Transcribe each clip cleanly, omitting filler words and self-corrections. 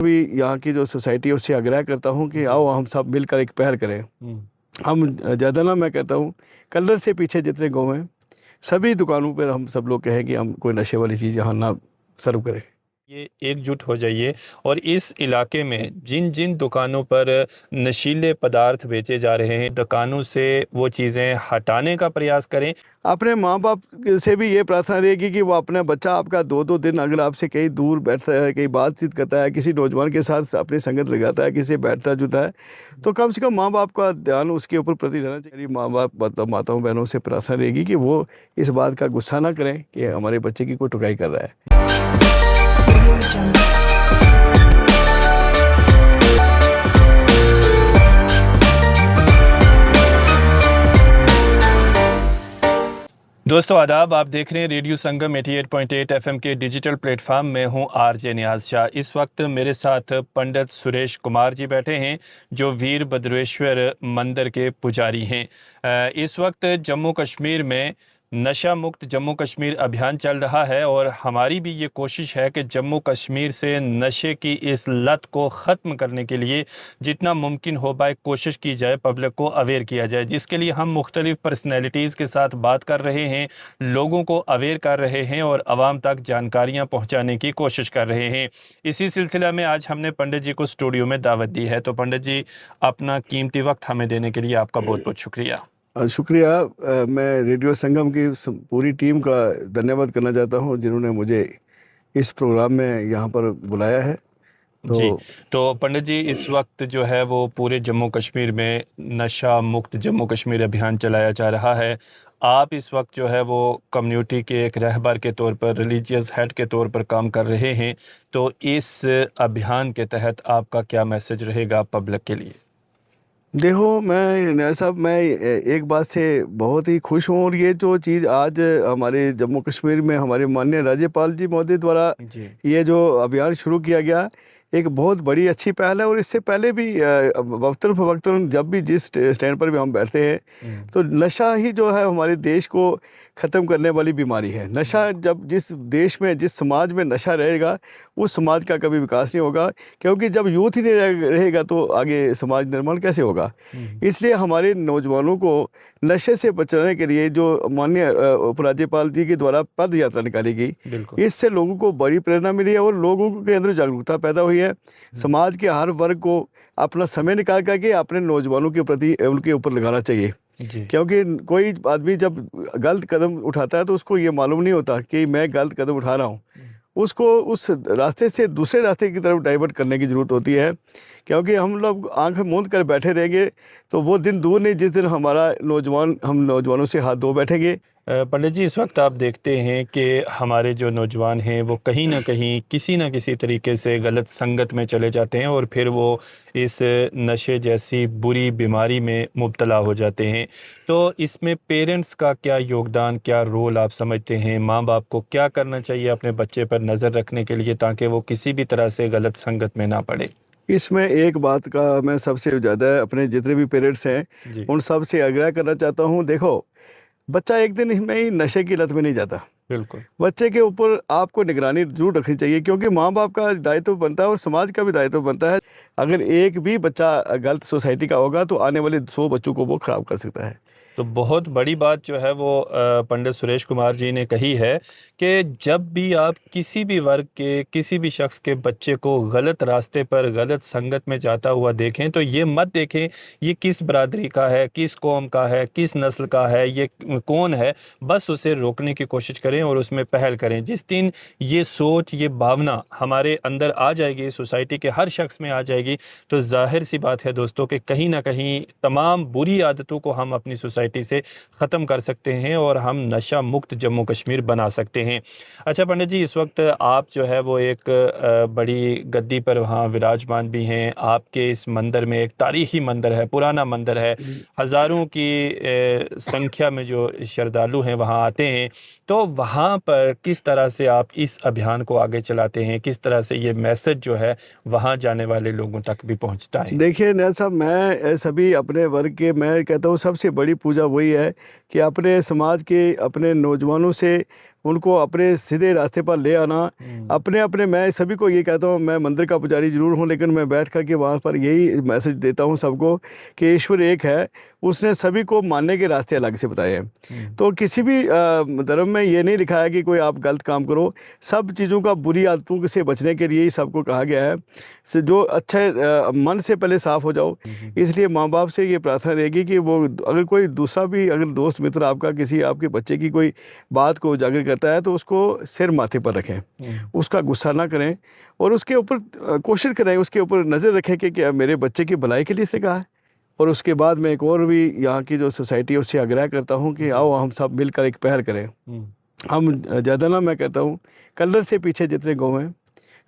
भी यहाँ की जो सोसाइटी है उससे आग्रह करता हूँ कि आओ हम सब मिलकर एक पहल करें। हम ज़्यादा ना, मैं कहता हूँ कलर से पीछे जितने गाँव हैं सभी दुकानों पर हम सब लोग कहें कि हम कोई नशे वाली चीज़ यहाँ ना सर्व करें। ये एकजुट हो जाइए और इस इलाके में जिन जिन दुकानों पर नशीले पदार्थ बेचे जा रहे हैं, दुकानों से वो चीज़ें हटाने का प्रयास करें। अपने माँ बाप से भी ये प्रार्थना रहेगी कि वो अपना बच्चा आपका 2-2 दिन अगर आपसे कहीं दूर बैठता है, कहीं बातचीत करता है, किसी नौजवान के साथ अपनी संगत लगाता है, किसी से बैठता जुता है, तो कम से कम माँ बाप का ध्यान उसके ऊपर प्रति रहना चाहिए। माँ बाप माताओं बहनों से प्रार्थना रहेगी कि वो इस बात का गुस्सा ना करें कि हमारे बच्चे की कोई टुकाई कर रहा है। दोस्तों आदाब, आप देख रहे हैं रेडियो संगम 88.8 एफएम के डिजिटल प्लेटफॉर्म में हूं आरजे नियाज शाह। इस वक्त मेरे साथ पंडित सुरेश कुमार जी बैठे हैं जो वीर भद्रेश्वर मंदिर के पुजारी हैं। इस वक्त जम्मू कश्मीर में नशा मुक्त जम्मू कश्मीर अभियान चल रहा है और हमारी भी ये कोशिश है कि जम्मू कश्मीर से नशे की इस लत को ख़त्म करने के लिए जितना मुमकिन हो पाए कोशिश की जाए, पब्लिक को अवेयर किया जाए, जिसके लिए हम मुख्तलिफ़ पर्सनैलिटीज़ के साथ बात कर रहे हैं, लोगों को अवेयर कर रहे हैं और आवाम तक जानकारियाँ पहुँचाने की कोशिश कर रहे हैं। इसी सिलसिला में आज हमने पंडित जी को स्टूडियो में दावत दी है। तो पंडित जी, अपना कीमती वक्त हमें देने के लिए आपका बहुत बहुत शुक्रिया। शुक्रिया। मैं रेडियो संगम की पूरी टीम का धन्यवाद करना चाहता हूँ जिन्होंने मुझे इस प्रोग्राम में यहाँ पर बुलाया है। जी, तो पंडित जी, इस वक्त जो है वो पूरे जम्मू कश्मीर में नशा मुक्त जम्मू कश्मीर अभियान चलाया जा रहा है। आप इस वक्त जो है वो कम्युनिटी के एक रहबर के तौर पर, रिलीजियस हेड के तौर पर काम कर रहे हैं। तो इस अभियान के तहत आपका क्या मैसेज रहेगा पब्लिक के लिए? देखो, मैं एक बात से बहुत ही खुश हूँ और ये जो चीज़ आज हमारे जम्मू कश्मीर में हमारे माननीय राज्यपाल जी महोदय द्वारा जी। ये जो अभियान शुरू किया गया, एक बहुत बड़ी अच्छी पहल है। और इससे पहले भी वक्तन फ़वक्तन जब भी जिस स्टैंड पर भी हम बैठते हैं तो नशा ही जो है हमारे देश को ख़त्म करने वाली बीमारी है। नशा जब जिस देश में, जिस समाज में नशा रहेगा, उस समाज का कभी विकास नहीं होगा, क्योंकि जब यूथ ही नहीं रहेगा तो आगे समाज निर्माण कैसे होगा। इसलिए हमारे नौजवानों को नशे से बचाने के लिए जो माननीय उपराज्यपाल जी के द्वारा पद यात्रा निकाली गई, इससे लोगों को बड़ी प्रेरणा मिली है और लोगों के अंदर जागरूकता पैदा हुई है। समाज के हर वर्ग को अपना समय निकाल करके अपने नौजवानों के प्रति उनके ऊपर लगाना चाहिए, क्योंकि कोई आदमी जब गलत कदम उठाता है तो उसको ये मालूम नहीं होता कि मैं गलत कदम उठा रहा हूँ। उसको उस रास्ते से दूसरे रास्ते की तरफ डाइवर्ट करने की ज़रूरत होती है, क्योंकि हम लोग आंख मूंद कर बैठे रहेंगे तो वो दिन दूर नहीं जिस दिन हम नौजवानों से हाथ धो बैठेंगे। पंडित जी, इस वक्त आप देखते हैं कि हमारे जो नौजवान हैं वो कहीं ना कहीं किसी न किसी तरीके से गलत संगत में चले जाते हैं और फिर वो इस नशे जैसी बुरी बीमारी में मुब्तला हो जाते हैं। तो इसमें पेरेंट्स का क्या योगदान, क्या रोल आप समझते हैं? माँ बाप को क्या करना चाहिए अपने बच्चे पर नज़र रखने के लिए ताकि वो किसी भी तरह से गलत संगत में ना पड़े? इसमें एक बात का मैं सबसे ज़्यादा अपने जितने भी पेरेंट्स हैं उन सब से आग्रह करना चाहता हूँ। देखो, बच्चा एक दिन में ही नशे की लत में नहीं जाता। बिल्कुल। बच्चे के ऊपर आपको निगरानी जरूर रखनी चाहिए, क्योंकि माँ बाप का दायित्व बनता है और समाज का भी दायित्व बनता है। अगर एक भी बच्चा गलत सोसाइटी का होगा तो आने वाले 100 बच्चों को वो ख़राब कर सकता है। तो बहुत बड़ी बात जो है वो पंडित सुरेश कुमार जी ने कही है कि जब भी आप किसी भी वर्ग के, किसी भी शख्स के बच्चे को गलत रास्ते पर, गलत संगत में जाता हुआ देखें तो ये मत देखें ये किस बरादरी का है, किस कौम का है, किस नस्ल का है, ये कौन है। बस उसे रोकने की कोशिश करें और उसमें पहल करें। जिस दिन ये सोच, ये भावना हमारे अंदर आ जाएगी, सोसाइटी के हर शख्स में आ जाएगी, तो जाहिर सी बात है दोस्तों कि कहीं ना कहीं तमाम बुरी आदतों को हम अपनी सोसाइटी से ख़त्म कर सकते हैं और हम नशा मुक्त जम्मू कश्मीर बना सकते हैं। अच्छा पंडित जी, इस वक्त आप जो है वो एक बड़ी गद्दी पर वहाँ विराजमान भी हैं। आपके इस मंदिर में एक तारीख़ी मंदिर है, पुराना मंदिर है, हज़ारों की संख्या में जो श्रद्धालु हैं वहाँ आते हैं। तो वहाँ पर किस तरह से आप इस अभियान को आगे चलाते हैं, किस तरह से ये मैसेज जो है वहाँ जाने वाले लोगों तक भी पहुँचता है? देखिए नया साहब, मैं सभी अपने वर्ग के, मैं कहता हूँ सबसे बड़ी पूजा वही है कि अपने समाज के, अपने नौजवानों से उनको अपने सीधे रास्ते पर ले आना। अपने अपने मैं सभी को ये कहता हूँ, मैं मंदिर का पुजारी जरूर हूँ, लेकिन मैं बैठ कर के वहाँ पर यही मैसेज देता हूँ सबको कि ईश्वर एक है, उसने सभी को मानने के रास्ते अलग से बताए हैं। तो किसी भी धर्म में ये नहीं लिखा है कि कोई आप गलत काम करो। सब चीज़ों का, बुरी आदतों से बचने के लिए ही सबको कहा गया है। जो अच्छे मन से पहले साफ़ हो जाओ। इसलिए माँ बाप से ये प्रार्थना रहेगी कि वो अगर कोई दूसरा भी, अगर दोस्त मित्र आपका किसी आपके बच्चे की कोई बात को उजागर करता है तो उसको सिर माथे पर रखें, उसका गुस्सा ना करें और उसके ऊपर कोशिश करें, उसके ऊपर नज़र रखें कि क्या मेरे बच्चे की भलाई के लिए इसने कहा है। और उसके बाद मैं एक और भी यहाँ की जो सोसाइटी है उससे आग्रह करता हूँ कि आओ हम सब मिलकर एक पहल करें। हम ज़्यादा ना, मैं कहता हूँ कलर से पीछे जितने गाँव हैं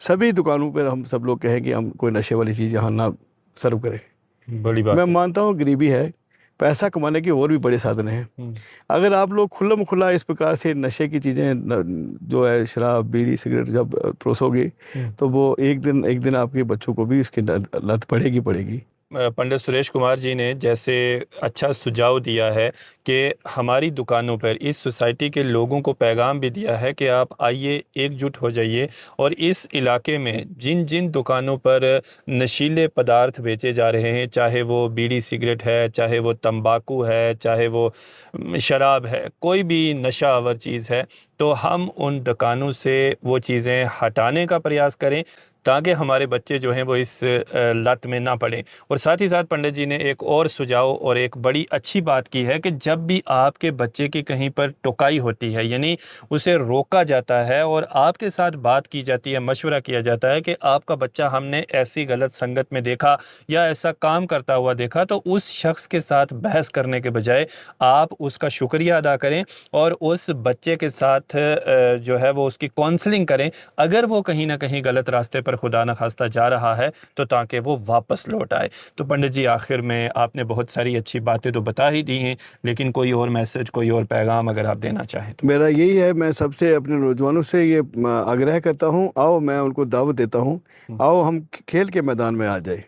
सभी दुकानों पर हम सब लोग कहें कि हम कोई नशे वाली चीज़ यहाँ ना सर्व करें। बड़ी बात मैं है। मानता हूँ गरीबी है, पैसा कमाने के और भी बड़े साधन हैं। अगर आप लोग खुल्लम खुल्ला इस प्रकार से नशे की चीज़ें जो है शराब बीड़ी सिगरेट जब परोसोगे तो वो एक दिन आपके बच्चों को भी इसकी लत पड़ेगी। पंडित सुरेश कुमार जी ने जैसे अच्छा सुझाव दिया है कि हमारी दुकानों पर इस सोसाइटी के लोगों को पैगाम भी दिया है कि आप आइए, एकजुट हो जाइए और इस इलाके में जिन जिन दुकानों पर नशीले पदार्थ बेचे जा रहे हैं, चाहे वो बीड़ी सिगरेट है, चाहे वो तंबाकू है, चाहे वो शराब है, कोई भी नशा आवर चीज़ है, तो हम उन दुकानों से वो चीज़ें हटाने का प्रयास करें ताकि हमारे बच्चे जो हैं वो इस लत में ना पड़ें। और साथ ही साथ पंडित जी ने एक और सुझाव और एक बड़ी अच्छी बात की है कि जब भी आपके बच्चे की कहीं पर टोकाई होती है, यानी उसे रोका जाता है और आपके साथ बात की जाती है, मशवरा किया जाता है कि आपका बच्चा हमने ऐसी गलत संगत में देखा या ऐसा काम करता हुआ देखा, तो उस शख्स के साथ बहस करने के बजाय आप उसका शुक्रिया अदा करें और उस बच्चे के साथ जो है वो उसकी काउंसलिंग करें। अगर वो कहीं ना कहीं गलत रास्ते पर खुदा न खास्ता जा रहा है तो ताकि वो वापस लौट आए। तो पंडित जी, आखिर में आपने बहुत सारी अच्छी बातें तो बता ही दी हैं, लेकिन कोई और मैसेज, कोई और पैगाम अगर आप देना चाहें तो। मेरा यही है, मैं सबसे अपने नौजवानों से ये आग्रह करता हूँ, आओ मैं उनको दावत देता हूँ, आओ हम खेल के मैदान में आ जाए।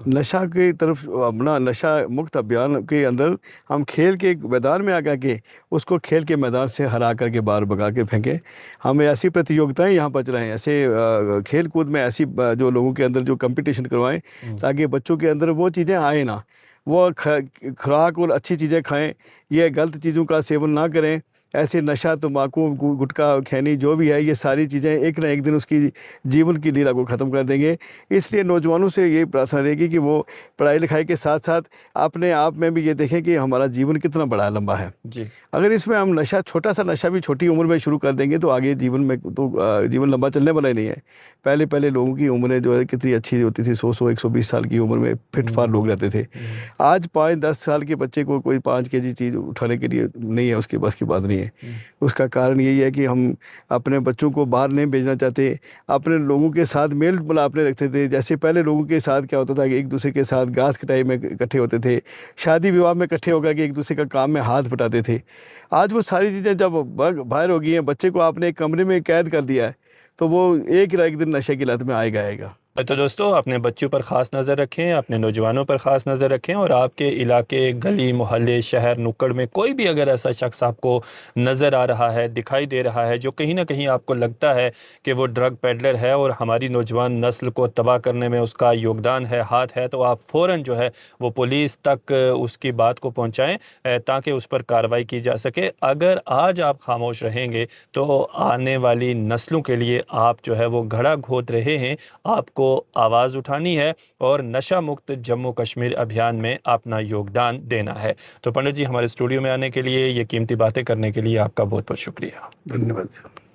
नशा की तरफ अपना नशा मुक्त अभियान के अंदर हम खेल के मैदान में आकर के उसको खेल के मैदान से हरा करके बाहर भगा के फेंकें। हम ऐसी प्रतियोगिताएं यहाँ पर चलाएं, ऐसे खेल कूद में ऐसी जो लोगों के अंदर जो कंपटीशन करवाएं ताकि बच्चों के अंदर वो चीज़ें आए ना, वो खुराक और अच्छी चीज़ें खाएं, ये गलत चीज़ों का सेवन ना करें। ऐसे नशा तम्बाकू गुटखा खैनी जो भी है, ये सारी चीज़ें एक ना एक दिन उसकी जीवन की लीला को ख़त्म कर देंगे। इसलिए नौजवानों से ये प्रार्थना रहेगी कि वो पढ़ाई लिखाई के साथ साथ अपने आप में भी ये देखें कि हमारा जीवन कितना बड़ा लंबा है जी। अगर इसमें हम नशा, छोटा सा नशा भी छोटी उम्र में शुरू कर देंगे तो आगे जीवन में तो जीवन लंबा चलने वाला ही नहीं है। पहले लोगों की उम्रें जो है कितनी अच्छी होती थी, 100-120 साल की उम्र में फिट फार लोग रहते थे। आज 5-10 साल के बच्चे को कोई 5 केजी चीज़ उठाने के लिए नहीं है, उसके बस की बात नहीं है। उसका कारण यही है कि हम अपने बच्चों को बाहर नहीं भेजना चाहते, अपने लोगों के साथ मेल मिलापने रखते थे। जैसे पहले लोगों के साथ क्या होता था कि एक दूसरे के साथ घास कटाई में इकट्ठे होते थे, शादी विवाह में इकट्ठे होकर के एक दूसरे का काम में हाथ बटाते थे। आज वो सारी चीज़ें जब बाहर हो गई हैं, बच्चे को आपने एक कमरे में कैद कर दिया है तो वो एक ना एक दिन नशे की लत में आएगा। तो दोस्तों, अपने बच्चों पर ख़ास नज़र रखें, अपने नौजवानों पर ख़ास नज़र रखें और आपके इलाके, गली मोहल्ले, शहर नुक्कड़ में कोई भी अगर ऐसा शख्स आपको नज़र आ रहा है, दिखाई दे रहा है, जो कहीं ना कहीं आपको लगता है कि वो ड्रग पेडलर है और हमारी नौजवान नस्ल को तबाह करने में उसका योगदान है, हाथ है, तो आप फ़ौरन जो है वो पुलिस तक उसकी बात को पहुँचाएँ ताकि उस पर कार्रवाई की जा सके। अगर आज आप खामोश रहेंगे तो आने वाली नस्लों के लिए आप जो है वो घड़ा घोंट रहे हैं। आपको आवाज़ उठानी है और नशा मुक्त जम्मू कश्मीर अभियान में अपना योगदान देना है। तो पंडित जी, हमारे स्टूडियो में आने के लिए, ये कीमती बातें करने के लिए आपका बहुत बहुत शुक्रिया। धन्यवाद।